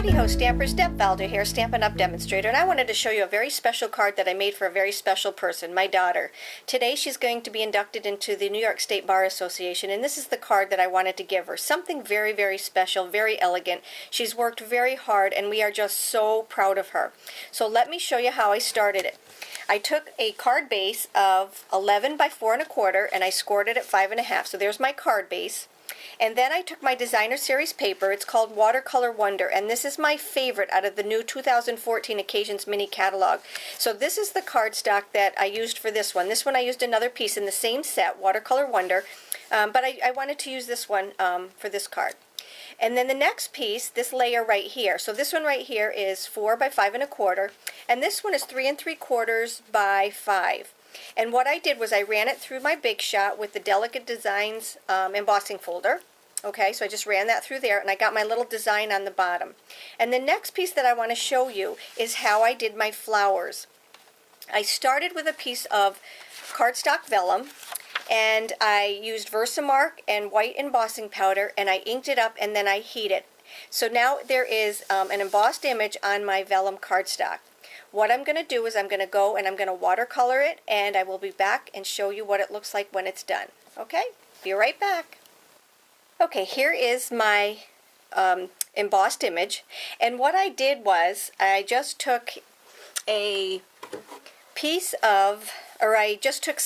Howdy ho stampers, Deb Valder here, Stampin' Up! Demonstrator, and I wanted to show you a very special card that I made for a very special person, my daughter. Today she's going to be inducted into the New York State Bar Association, and this is the card that I wanted to give her. Something very, very special, very elegant. She's worked very hard, and we are just so proud of her. So let me show you how I started it. I took a card base of 11 by 4 1/4, and I scored it at 5 1/2. So there's my card base. And then I took my designer series paper. It's called Watercolor Wonder, and this is my favorite out of the new 2014 Occasions mini catalog. So this is the cardstock that I used for this one. This one I used another piece in the same set, Watercolor Wonder, but I wanted to use this one for this card. And then the next piece, this layer right here. So this one right here is 4 by 5 1/4, and this one is 3 3/4 by 5. And what I did was I ran it through my Big Shot with the Delicate Designs embossing folder. Okay, so I just ran that through there, and I got my little design on the bottom. And the next piece that I want to show you is how I did my flowers. I started with a piece of cardstock vellum, and I used Versamark and white embossing powder, and I inked it up, and then I heated. So now there is an embossed image on my vellum cardstock. What I'm going to do is I'm going to go and I'm going to watercolor it, and I will be back and show you what it looks like when it's done. Okay? Be right back. Okay, here is my embossed image, and what I did was I just took a piece of, or I just took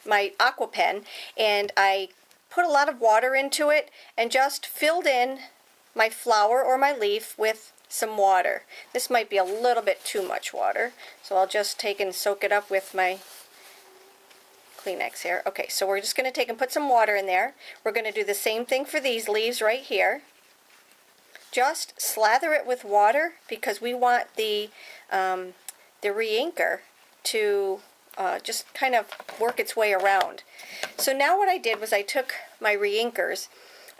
my aqua pen, and I put a lot of water into it and just filled in my flower or my leaf with some water. This might be a little bit too much water, so I'll just take and soak it up with my Kleenex here. Okay, so we're just going to take and put some water in there. We're going to do the same thing for these leaves right here. Just slather it with water because we want the re-inker to just kind of work its way around. So now what I did was I took my re-inkers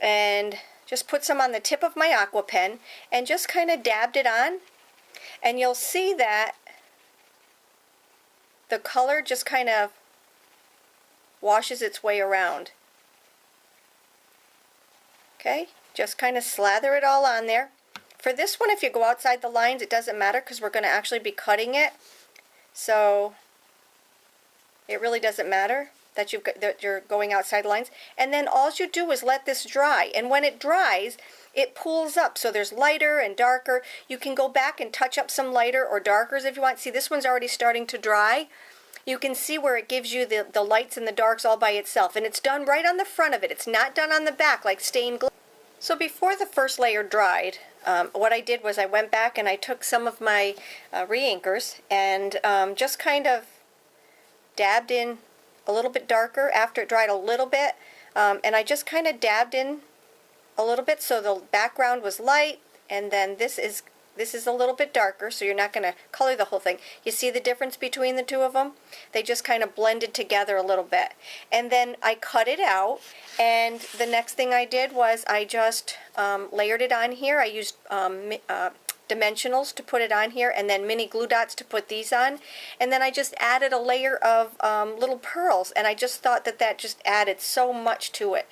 and just put some on the tip of my aqua pen and just kind of dabbed it on, and you'll see that the color just kind of washes its way around. Okay, just kind of slather it all on there. For this one, if you go outside the lines, it doesn't matter because we're going to actually be cutting it, so it really doesn't matter that you're going outside the lines. And then all you do is let this dry, and when it dries it pools up, so there's lighter and darker. You can go back and touch up some lighter or darkers if you want. See, this one's already starting to dry. You can see where it gives you the lights and the darks all by itself, and it's done right on the front of it. It's not done on the back like stained glass. So before the first layer dried, what I did was I went back and I took some of my re-inkers and just kind of dabbed in a little bit darker after it dried a little bit, and I just kind of dabbed in a little bit so the background was light, and then this is a little bit darker, so you're not going to color the whole thing. You see the difference between the two of them? They just kind of blended together a little bit. And then I cut it out, and the next thing I did was I just layered it on here. I used dimensionals to put it on here, and then mini glue dots to put these on, and then I just added a layer of little pearls, and I just thought that just added so much to it.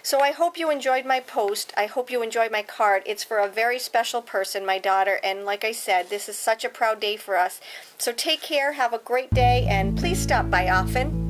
So I hope you enjoyed my post. I hope you enjoyed my card. It's for a very special person, my daughter, and like I said, this is such a proud day for us. So take care, have a great day, and please stop by often.